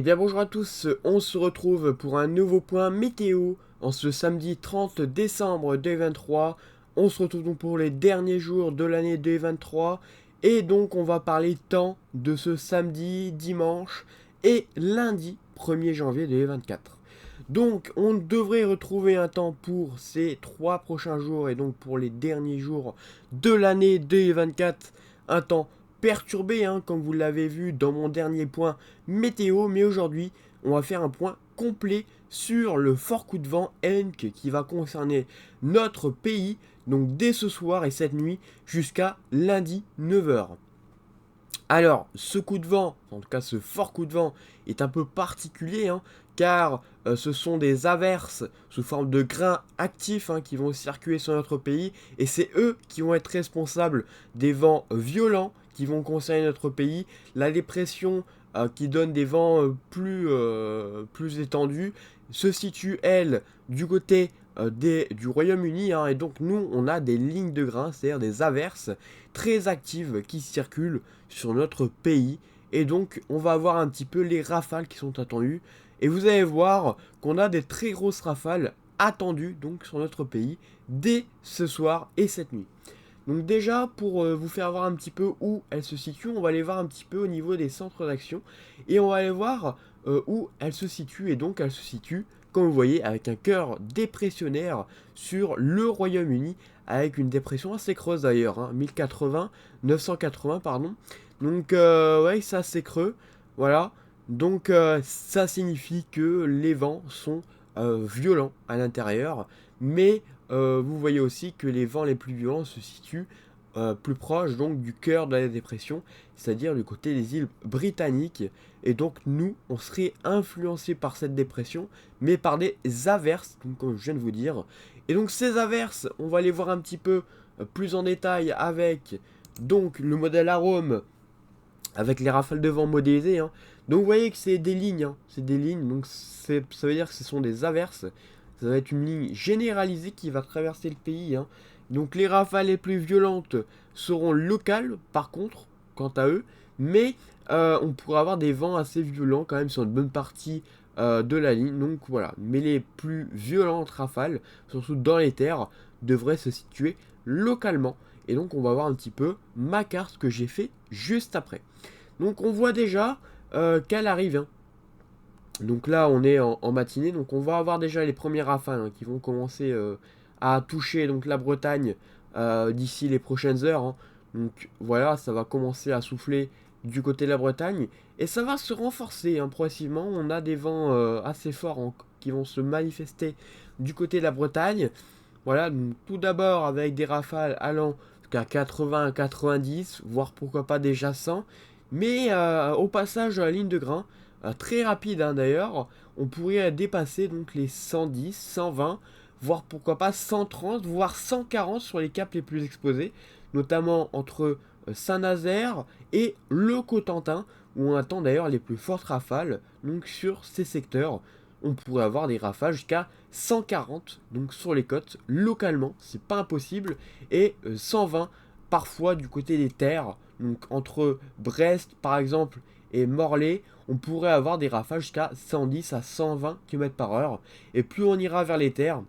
Eh bien bonjour à tous, on se retrouve pour un nouveau point météo en ce samedi 30 décembre 2023. On se retrouve donc pour les derniers jours de l'année 2023 et donc on va parler temps de ce samedi, dimanche et lundi 1er janvier 2024. Donc on devrait retrouver un temps pour ces 3 prochains jours et donc pour les derniers jours de l'année 2024, un temps perturbé, comme vous l'avez vu dans mon dernier point météo, mais aujourd'hui on va faire un point complet sur le fort coup de vent Henk qui va concerner notre pays, donc dès ce soir et cette nuit jusqu'à lundi 9 h. Alors, ce coup de vent, en tout cas ce fort coup de vent, est un peu particulier, car ce sont des averses sous forme de grains actifs qui vont circuler sur notre pays, et c'est eux qui vont être responsables des vents violents qui vont concerner notre pays. La dépression qui donne des vents plus étendus se situe, elle, du côté du Royaume-Uni, et donc nous, on a des lignes de grains, c'est-à-dire des averses très actives qui circulent sur notre pays, et donc on va avoir un petit peu les rafales qui sont attendues, et vous allez voir qu'on a des très grosses rafales attendues donc sur notre pays dès ce soir et cette nuit. Donc déjà, pour vous faire voir un petit peu où elles se situent, on va aller voir un petit peu au niveau des centres d'action, et on va aller voir où elles se situent, et donc elles se situent, comme vous voyez, avec un cœur dépressionnaire sur le Royaume-Uni, avec une dépression assez creuse d'ailleurs, 1080, 980 pardon. Donc ouais, c'est assez creux, voilà. Donc ça signifie que les vents sont violents à l'intérieur, mais vous voyez aussi que les vents les plus violents se situent plus proche donc du cœur de la dépression, c'est-à-dire du côté des îles britanniques. Et donc nous, on serait influencé par cette dépression, mais par des averses, donc comme je viens de vous dire. Et donc ces averses, on va les voir un petit peu plus en détail avec donc le modèle arôme, avec les rafales de vent modélisées. Donc vous voyez que c'est des lignes, c'est des lignes, donc ça veut dire que ce sont des averses. Ça va être une ligne généralisée qui va traverser le pays. Donc les rafales les plus violentes seront locales, par contre, quant à eux, mais on pourra avoir des vents assez violents quand même sur une bonne partie de la ligne. Donc voilà, mais les plus violentes rafales, surtout dans les terres, devraient se situer localement. Et donc on va voir un petit peu ma carte que j'ai fait juste après. Donc on voit déjà qu'elle arrive. Donc là on est en matinée, donc on va avoir déjà les premières rafales qui vont commencer à toucher donc la Bretagne d'ici les prochaines heures. Donc voilà, ça va commencer à souffler du côté de la Bretagne et ça va se renforcer progressivement. On a des vents assez forts qui vont se manifester du côté de la Bretagne. Voilà, donc tout d'abord avec des rafales allant jusqu'à 80, 90, voire pourquoi pas déjà 100. Mais au passage de la ligne de grain, très rapide d'ailleurs, on pourrait dépasser donc les 110, 120, voire pourquoi pas 130, voire 140 sur les caps les plus exposés, notamment entre Saint-Nazaire et le Cotentin, où on attend d'ailleurs les plus fortes rafales. Donc sur ces secteurs, on pourrait avoir des rafales jusqu'à 140 donc sur les côtes localement, c'est pas impossible, et 120 parfois du côté des terres, donc entre Brest par exemple et Morlaix, on pourrait avoir des rafales jusqu'à 110 à 120 km/h. Et plus on ira vers les terres,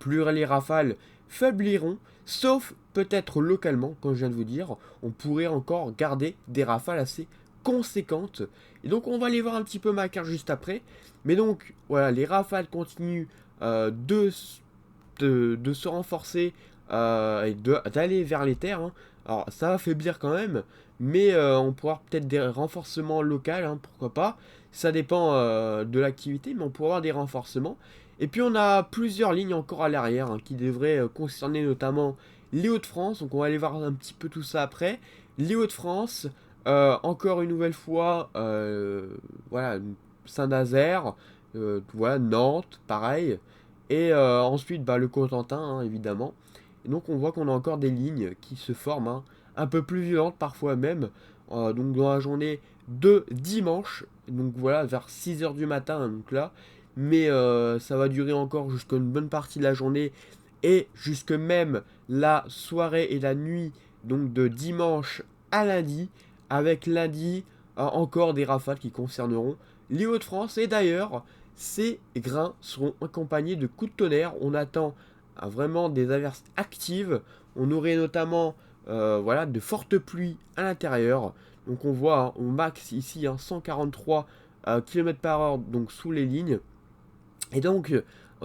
plus les rafales faibliront, sauf peut-être localement, comme je viens de vous dire, on pourrait encore garder des rafales assez conséquentes. Et donc on va aller voir un petit peu ma carte juste après. Mais donc voilà, les rafales continuent de se renforcer et d'aller vers les terres. Alors ça va faiblir quand même, mais on pourra peut-être des renforcements locaux, pourquoi pas. Ça dépend de l'activité, mais on pourra avoir des renforcements. Et puis on a plusieurs lignes encore à l'arrière qui devraient concerner notamment les Hauts-de-France. Donc on va aller voir un petit peu tout ça après. Les Hauts-de-France, encore une nouvelle fois, voilà, Saint-Nazaire, voilà, Nantes, pareil. Et ensuite, le Cotentin, évidemment. Et donc, on voit qu'on a encore des lignes qui se forment, un peu plus violentes parfois même. Donc, dans la journée de dimanche, donc voilà, vers 6 h du matin, donc là. Mais ça va durer encore jusqu'à une bonne partie de la journée et jusque même la soirée et la nuit, donc de dimanche à lundi, avec lundi encore des rafales qui concerneront les Hauts-de-France. Et d'ailleurs, ces grains seront accompagnés de coups de tonnerre. On attend vraiment des averses actives. On aurait notamment voilà, de fortes pluies à l'intérieur. Donc on voit hein, au max ici 143 km/h donc sous les lignes. Et donc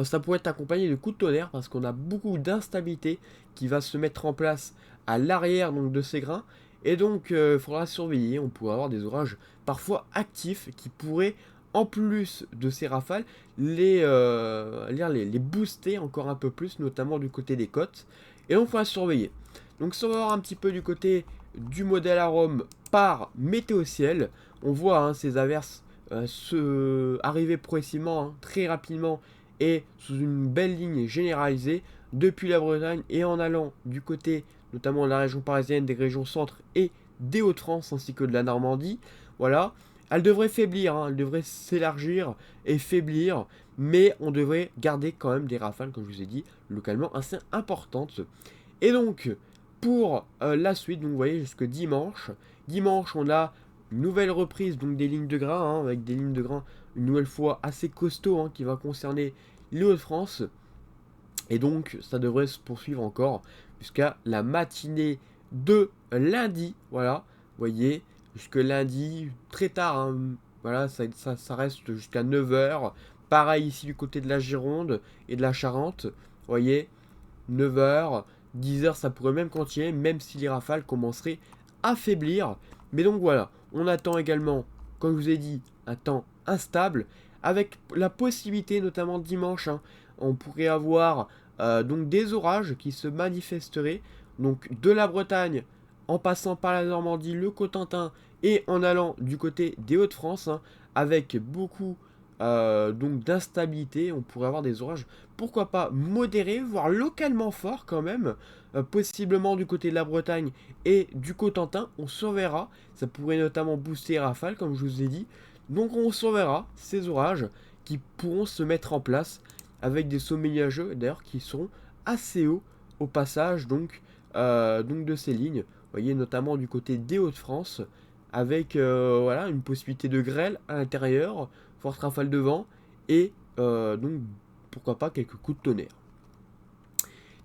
ça pourrait être accompagné de coups de tonnerre parce qu'on a beaucoup d'instabilité qui va se mettre en place à l'arrière donc de ces grains. Et donc il faudra surveiller, on pourrait avoir des orages parfois actifs qui pourraient, en plus de ces rafales, les booster encore un peu plus, notamment du côté des côtes. Et donc il faudra surveiller. Donc si on va voir un petit peu du côté du modèle arôme par météo ciel, on voit hein, ces averses arriver progressivement, hein, très rapidement et sous une belle ligne généralisée depuis la Bretagne et en allant du côté notamment de la région parisienne, des régions centre et des Hauts-de-France ainsi que de la Normandie. Voilà, elle devrait faiblir, hein, elle devrait s'élargir et faiblir, mais on devrait garder quand même des rafales, comme je vous ai dit, localement assez importantes. Et donc, pour la suite, donc vous voyez, jusque dimanche. Dimanche, on a une nouvelle reprise donc des lignes de grain, hein, avec des lignes de grain une nouvelle fois assez costaud, hein, qui va concerner les Hauts-de-France. Et donc, ça devrait se poursuivre encore jusqu'à la matinée de lundi. Voilà, vous voyez, jusque lundi, très tard, hein, voilà, ça reste jusqu'à 9h. Pareil ici du côté de la Gironde et de la Charente. Vous voyez, 9h, 10h, ça pourrait même continuer, même si les rafales commenceraient à faiblir. Mais donc voilà, on attend également, comme je vous ai dit, un temps instable, avec la possibilité, notamment dimanche, hein, on pourrait avoir donc des orages qui se manifesteraient, donc de la Bretagne, en passant par la Normandie, le Cotentin, et en allant du côté des Hauts-de-France, hein, avec beaucoup donc d'instabilité. On pourrait avoir des orages, pourquoi pas modérés, voire localement forts quand même, possiblement du côté de la Bretagne et du Cotentin. On surveillera, ça pourrait notamment booster les rafales, comme je vous ai dit. Donc on surveillera ces orages qui pourront se mettre en place avec des sommets nuageux d'ailleurs qui seront assez hauts au passage donc de ces lignes. Vous voyez notamment du côté des Hauts-de-France avec voilà, une possibilité de grêle à l'intérieur, forte rafale de vent et donc pourquoi pas quelques coups de tonnerre.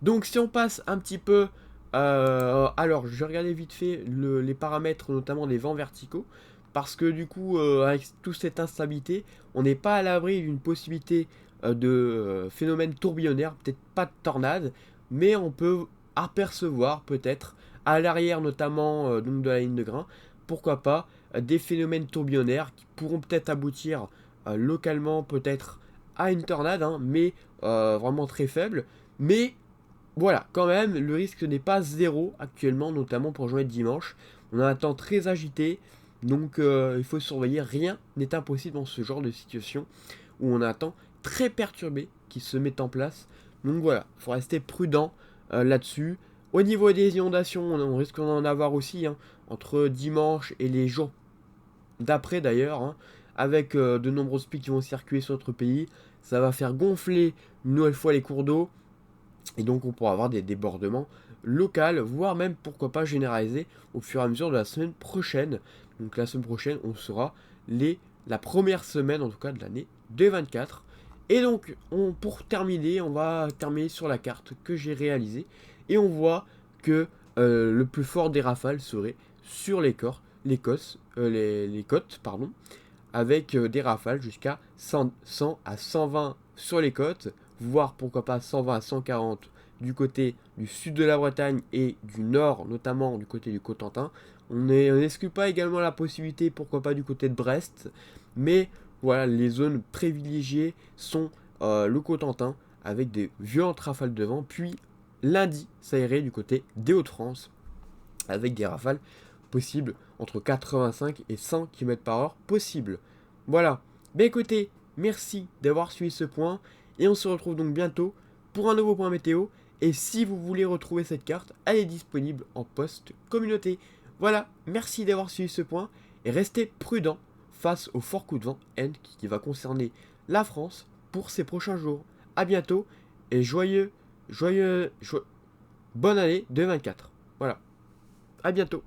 Donc si on passe un petit peu, alors je vais regarder vite fait les paramètres notamment des vents verticaux, parce que du coup avec toute cette instabilité, on n'est pas à l'abri d'une possibilité de phénomène tourbillonnaire, peut-être pas de tornade, mais on peut apercevoir peut-être à l'arrière notamment donc de la ligne de grain, pourquoi pas des phénomènes tourbillonnaires qui pourront peut-être aboutir localement peut-être à une tornade, hein, mais vraiment très faible, mais voilà, quand même, le risque n'est pas zéro actuellement, notamment pour jouer dimanche. On a un temps très agité, donc il faut surveiller. Rien n'est impossible dans ce genre de situation où on a un temps très perturbé qui se met en place. Donc voilà, il faut rester prudent là-dessus. Au niveau des inondations, on risque d'en avoir aussi hein, entre dimanche et les jours d'après d'ailleurs, hein, avec de nombreuses pics qui vont circuler sur notre pays. Ça va faire gonfler une nouvelle fois les cours d'eau. Et donc on pourra avoir des débordements locaux, voire même pourquoi pas généralisés au fur et à mesure de la semaine prochaine. Donc la semaine prochaine, on sera la première semaine en tout cas de l'année 2024. Et donc pour terminer, on va terminer sur la carte que j'ai réalisée. Et on voit que le plus fort des rafales serait sur les côtes, pardon, avec des rafales jusqu'à 100 à 120 sur les côtes, voire pourquoi pas 120 à 140 du côté du sud de la Bretagne et du nord, notamment du côté du Cotentin. On n'exclut pas également la possibilité, pourquoi pas du côté de Brest, mais voilà, les zones privilégiées sont le Cotentin avec des violentes rafales de vent, puis lundi, ça irait du côté des Hauts-de-France avec des rafales possibles entre 85 et 100 km/h possibles. Voilà. Ben écoutez, merci d'avoir suivi ce point et on se retrouve donc bientôt pour un nouveau point météo. Et si vous voulez retrouver cette carte, elle est disponible en post communauté. Voilà, merci d'avoir suivi ce point et restez prudent face au fort coup de vent N qui va concerner la France pour ces prochains jours. A bientôt et bonne année 2024. Voilà, à bientôt.